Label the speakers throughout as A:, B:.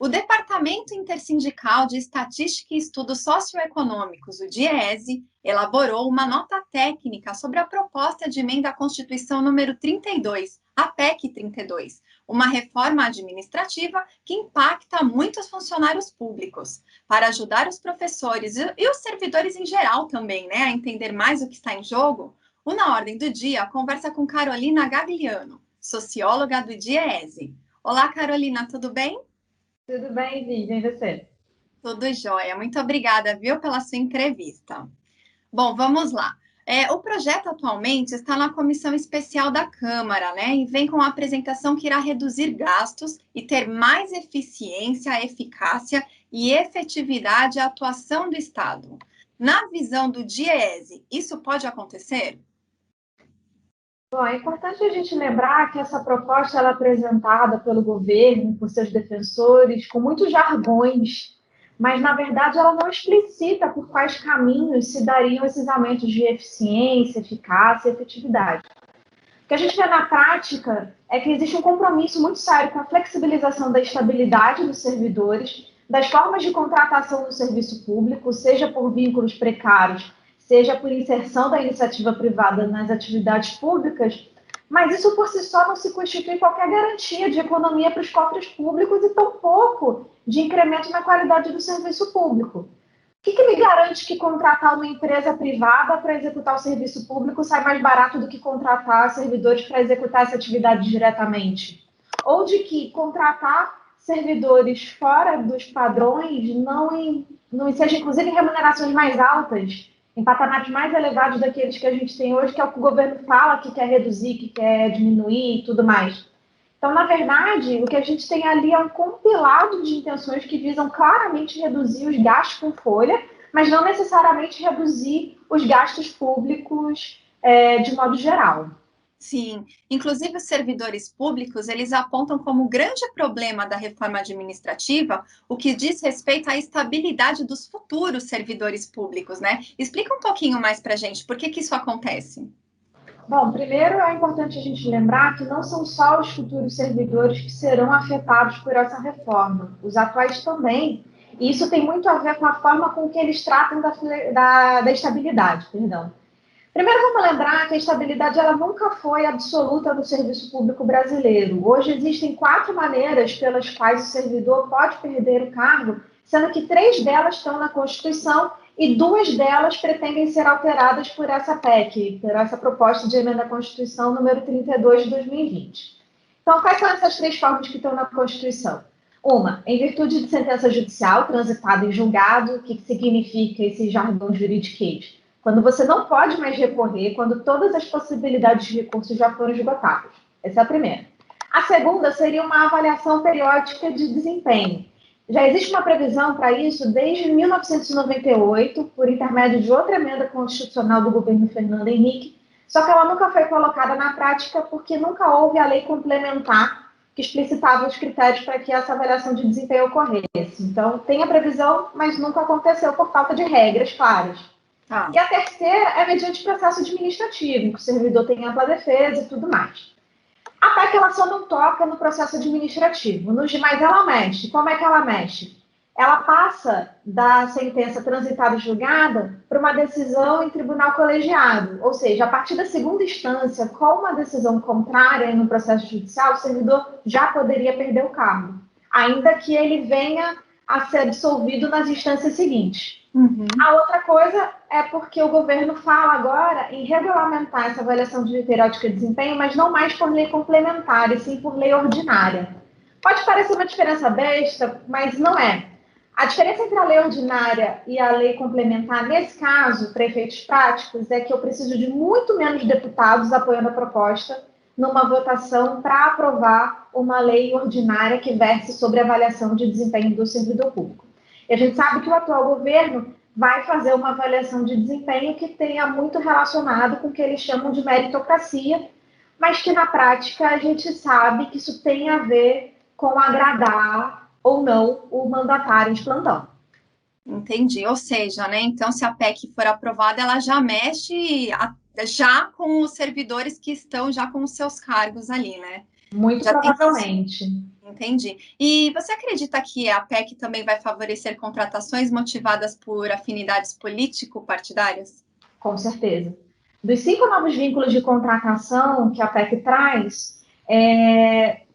A: O Departamento Intersindical de Estatística e Estudos Socioeconômicos, o DIEESE, elaborou uma nota técnica sobre a proposta de emenda à Constituição número 32, a PEC 32, uma reforma administrativa que impacta muitos funcionários públicos, para ajudar os professores e os servidores em geral também, né, a entender mais o que está em jogo. O Na Ordem do Dia conversa com Carolina Gagliano, socióloga do DIEESE. Olá, Carolina, tudo bem?
B: Tudo bem, Vivian, e você?
A: Tudo jóia. Muito obrigada, viu, pela sua entrevista. Bom, vamos lá. O projeto atualmente está na comissão especial da Câmara, né? E vem com a apresentação que irá reduzir gastos e ter mais eficiência, eficácia e efetividade à atuação do Estado. Na visão do DIEESE, isso pode acontecer?
B: Bom, é importante a gente lembrar que essa proposta ela é apresentada pelo governo, por seus defensores, com muitos jargões, mas, na verdade, ela não explicita por quais caminhos se dariam esses aumentos de eficiência, eficácia e efetividade. O que a gente vê na prática é que existe um compromisso muito sério com a flexibilização da estabilidade dos servidores, das formas de contratação do serviço público, seja por vínculos precários, seja por inserção da iniciativa privada nas atividades públicas, mas isso por si só não se constitui qualquer garantia de economia para os cofres públicos e tampouco de incremento na qualidade do serviço público. O que me garante que contratar uma empresa privada para executar o serviço público sai mais barato do que contratar servidores para executar essa atividade diretamente? Ou de que contratar servidores fora dos padrões não seja, inclusive, remunerações mais altas, em patamares mais elevados daqueles que a gente tem hoje, que é o que o governo fala que quer reduzir, que quer diminuir e tudo mais. Então, na verdade, o que a gente tem ali é um compilado de intenções que visam claramente reduzir os gastos com folha, mas não necessariamente reduzir os gastos públicos de modo geral.
A: Sim, inclusive os servidores públicos, eles apontam como grande problema da reforma administrativa o que diz respeito à estabilidade dos futuros servidores públicos, né? Explica um pouquinho mais para a gente, por que isso acontece?
B: Bom, primeiro é importante a gente lembrar que não são só os futuros servidores que serão afetados por essa reforma, os atuais também, e isso tem muito a ver com a forma com que eles tratam da estabilidade, perdão. Primeiro, vamos lembrar que a estabilidade ela nunca foi absoluta no serviço público brasileiro. Hoje existem 4 maneiras pelas quais o servidor pode perder o cargo, sendo que 3 delas estão na Constituição e 2 delas pretendem ser alteradas por essa PEC, por essa proposta de emenda à Constituição número 32 de 2020. Então, quais são essas 3 formas que estão na Constituição? Uma, em virtude de sentença judicial transitada em julgado, o que significa esse jargão juridiquês? Quando você não pode mais recorrer, quando todas as possibilidades de recurso já foram esgotadas. Essa é a primeira. A segunda seria uma avaliação periódica de desempenho. Já existe uma previsão para isso desde 1998, por intermédio de outra emenda constitucional do governo Fernando Henrique, só que ela nunca foi colocada na prática porque nunca houve a lei complementar que explicitava os critérios para que essa avaliação de desempenho ocorresse. Então, tem a previsão, mas nunca aconteceu por falta de regras claras. E a terceira é mediante processo administrativo, em que o servidor tem ampla defesa e tudo mais. A PEC ela só não toca no processo administrativo, nos demais ela mexe. Como é que ela mexe? Ela passa da sentença transitada e julgada para uma decisão em tribunal colegiado, ou seja, a partir da segunda instância, com uma decisão contrária no processo judicial, o servidor já poderia perder o cargo, ainda que ele venha a ser absolvido nas instâncias seguintes. Uhum. A outra coisa é porque o governo fala agora em regulamentar essa avaliação de periódica de desempenho, mas não mais por lei complementar, e sim por lei ordinária. Pode parecer uma diferença besta, mas não é. A diferença entre a lei ordinária e a lei complementar, nesse caso, para efeitos práticos, é que eu preciso de muito menos deputados apoiando a proposta numa votação para aprovar uma lei ordinária que verse sobre a avaliação de desempenho do servidor público. E a gente sabe que o atual governo vai fazer uma avaliação de desempenho que tenha muito relacionado com o que eles chamam de meritocracia, mas que na prática a gente sabe que isso tem a ver com agradar ou não o mandatário de plantão.
A: Entendi, ou seja, né, então se a PEC for aprovada, ela já mexe já com os servidores que estão já com os seus cargos ali, né?
B: Muito
A: já
B: provavelmente.
A: Entendi. E você acredita que a PEC também vai favorecer contratações motivadas por afinidades político-partidárias?
B: Com certeza. Dos 5 novos vínculos de contratação que a PEC traz,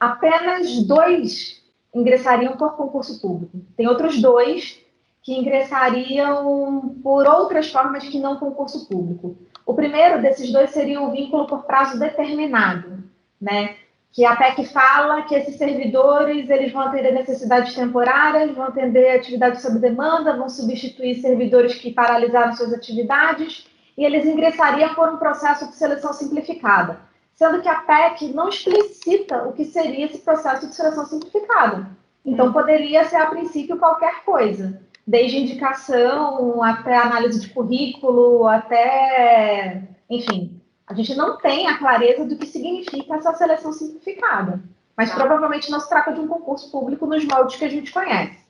B: apenas 2 ingressariam por concurso público. Tem outros 2 que ingressariam por outras formas que não concurso público. O primeiro desses 2 seria o vínculo por prazo determinado, né? Que a PEC fala que esses servidores eles vão atender necessidades temporárias, vão atender atividades sob demanda, vão substituir servidores que paralisaram suas atividades e eles ingressariam por um processo de seleção simplificada, sendo que a PEC não explicita o que seria esse processo de seleção simplificada. Então, poderia ser, a princípio, qualquer coisa, desde indicação até análise de currículo, até, enfim, a gente não tem a clareza do que significa essa seleção simplificada, mas provavelmente não se trata de um concurso público nos moldes que a gente conhece.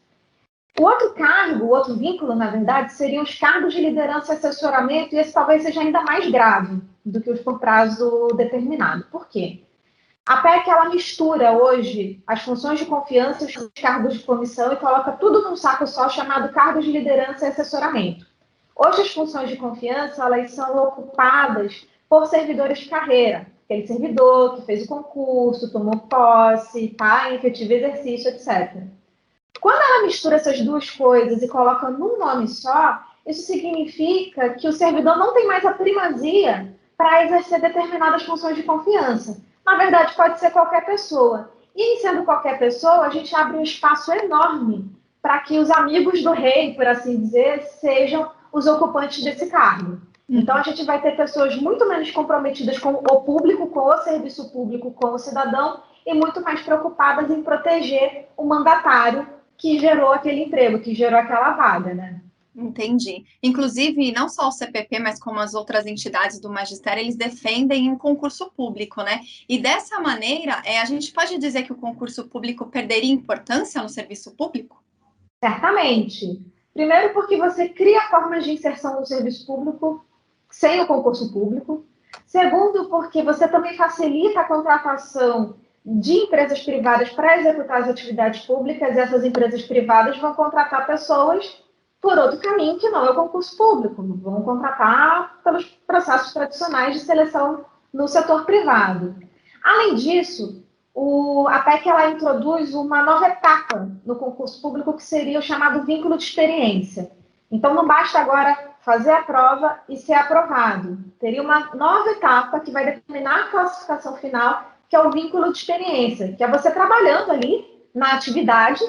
B: O outro cargo, o outro vínculo, na verdade, seriam os cargos de liderança e assessoramento, e esse talvez seja ainda mais grave do que os por prazo determinado. Por quê? A PEC, ela mistura hoje as funções de confiança e os cargos de comissão e coloca tudo num saco só chamado cargos de liderança e assessoramento. Hoje, as funções de confiança, elas são ocupadas por servidores de carreira, aquele servidor que fez o concurso, tomou posse, está em efetivo exercício, etc. Quando ela mistura essas duas coisas e coloca num nome só, isso significa que o servidor não tem mais a primazia para exercer determinadas funções de confiança. Na verdade, pode ser qualquer pessoa. E, sendo qualquer pessoa, a gente abre um espaço enorme para que os amigos do rei, por assim dizer, sejam os ocupantes desse cargo. Então, a gente vai ter pessoas muito menos comprometidas com o público, com o serviço público, com o cidadão, e muito mais preocupadas em proteger o mandatário que gerou aquele emprego, que gerou aquela vaga, né?
A: Entendi. Inclusive, não só o CPP, mas como as outras entidades do magistério, eles defendem um concurso público, né? E dessa maneira, a gente pode dizer que o concurso público perderia importância no serviço público?
B: Certamente. Primeiro porque você cria formas de inserção no serviço público sem o concurso público. Segundo, porque você também facilita a contratação de empresas privadas para executar as atividades públicas, e essas empresas privadas vão contratar pessoas por outro caminho que não é o concurso público, vão contratar pelos processos tradicionais de seleção no setor privado. Além disso, a PEC ela introduz uma nova etapa no concurso público, que seria o chamado vínculo de experiência. Então, não basta agora fazer a prova e ser aprovado. Teria uma nova etapa que vai determinar a classificação final, que é o vínculo de experiência, que é você trabalhando ali na atividade,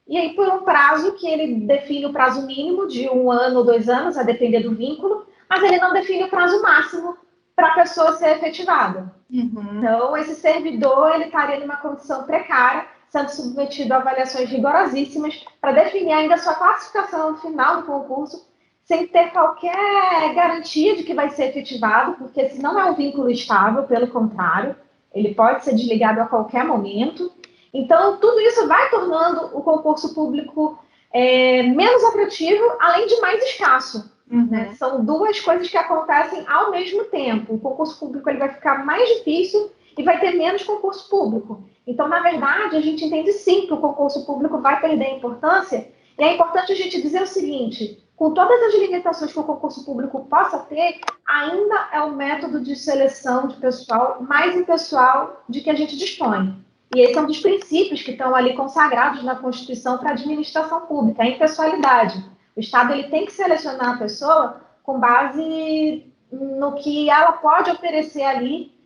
B: e aí por um prazo que ele define o prazo mínimo de 1 ano ou 2 anos, a depender do vínculo, mas ele não define o prazo máximo para a pessoa ser efetivada. Então, esse servidor ele estaria numa condição precária, sendo submetido a avaliações rigorosíssimas para definir ainda a sua classificação final do concurso, sem ter qualquer garantia de que vai ser efetivado, porque esse não é um vínculo estável, pelo contrário, ele pode ser desligado a qualquer momento. Então, tudo isso vai tornando o concurso público menos atrativo, além de mais escasso. Né? São duas coisas que acontecem ao mesmo tempo. O concurso público ele vai ficar mais difícil e vai ter menos concurso público. Então, na verdade, a gente entende sim que o concurso público vai perder importância, e é importante a gente dizer o seguinte: com todas as limitações que o concurso público possa ter, ainda é o método de seleção de pessoal mais impessoal de que a gente dispõe. E esse é um dos princípios que estão ali consagrados na Constituição para a administração pública, a impessoalidade. O Estado ele tem que selecionar a pessoa com base no que ela pode oferecer ali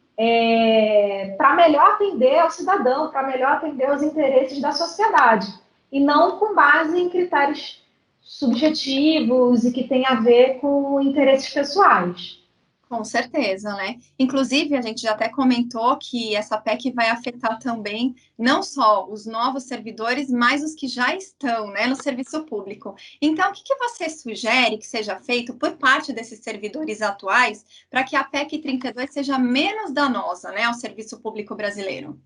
B: para melhor atender ao cidadão, para melhor atender aos interesses da sociedade, e não com base em critérios subjetivos e que tem a ver com interesses pessoais.
A: Com certeza, né? Inclusive, a gente já até comentou que essa PEC vai afetar também não só os novos servidores, mas os que já estão, né, no serviço público. Então, o que você sugere que seja feito por parte desses servidores atuais para que a PEC 32 seja menos danosa, né, ao serviço público brasileiro?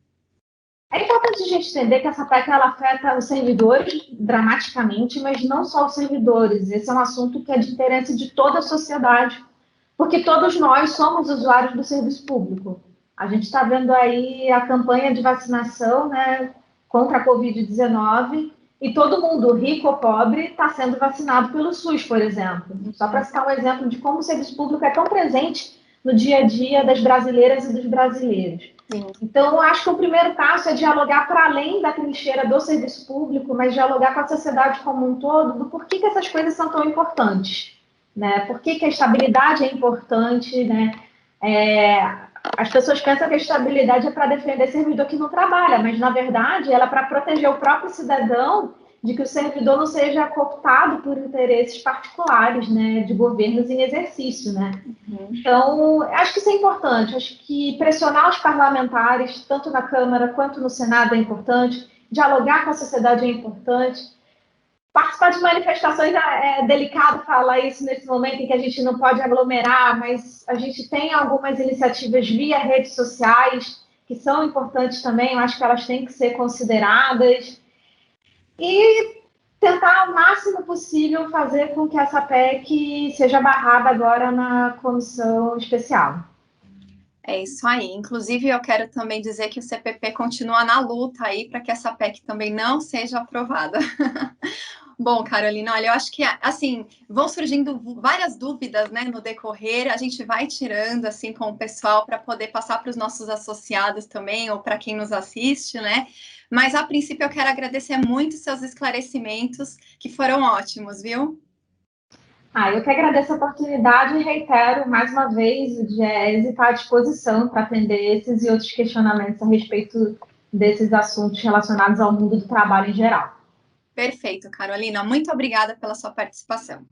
B: É importante a gente entender que essa PEC ela afeta os servidores dramaticamente, mas não só os servidores. Esse é um assunto que é de interesse de toda a sociedade, porque todos nós somos usuários do serviço público. A gente está vendo aí a campanha de vacinação, né, contra a Covid-19 e todo mundo, rico ou pobre, está sendo vacinado pelo SUS, por exemplo. Só para citar um exemplo de como o serviço público é tão presente no dia a dia das brasileiras e dos brasileiros.
A: Sim.
B: Então, eu acho que o primeiro passo é dialogar para além da trincheira do serviço público, mas dialogar com a sociedade como um todo do porquê que essas coisas são tão importantes, né? Por que a estabilidade é importante, né? As pessoas pensam que a estabilidade é para defender servidor que não trabalha, mas, na verdade, ela é para proteger o próprio cidadão de que o servidor não seja cooptado por interesses particulares, né, de governos em exercício, né? Então, acho que isso é importante. Acho que pressionar os parlamentares, tanto na Câmara quanto no Senado, é importante. Dialogar com a sociedade é importante. Participar de manifestações é delicado falar isso nesse momento em que a gente não pode aglomerar, mas a gente tem algumas iniciativas via redes sociais que são importantes também. Eu acho que elas têm que ser consideradas. E tentar o máximo possível fazer com que essa PEC seja barrada agora na comissão especial.
A: É isso aí. Inclusive, eu quero também dizer que o CPP continua na luta aí para que essa PEC também não seja aprovada. Bom, Carolina, olha, eu acho que, assim, vão surgindo várias dúvidas, né, no decorrer, a gente vai tirando, assim, com o pessoal para poder passar para os nossos associados também, ou para quem nos assiste, né, mas, a princípio, eu quero agradecer muito seus esclarecimentos, que foram ótimos, viu?
B: Eu que agradeço a oportunidade e reitero, mais uma vez, o DIEESE está à disposição para atender esses e outros questionamentos a respeito desses assuntos relacionados ao mundo do trabalho em geral.
A: Perfeito, Carolina, muito obrigada pela sua participação.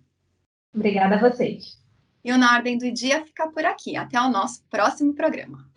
B: Obrigada a vocês.
A: E o Na Ordem do Dia fica por aqui. Até o nosso próximo programa.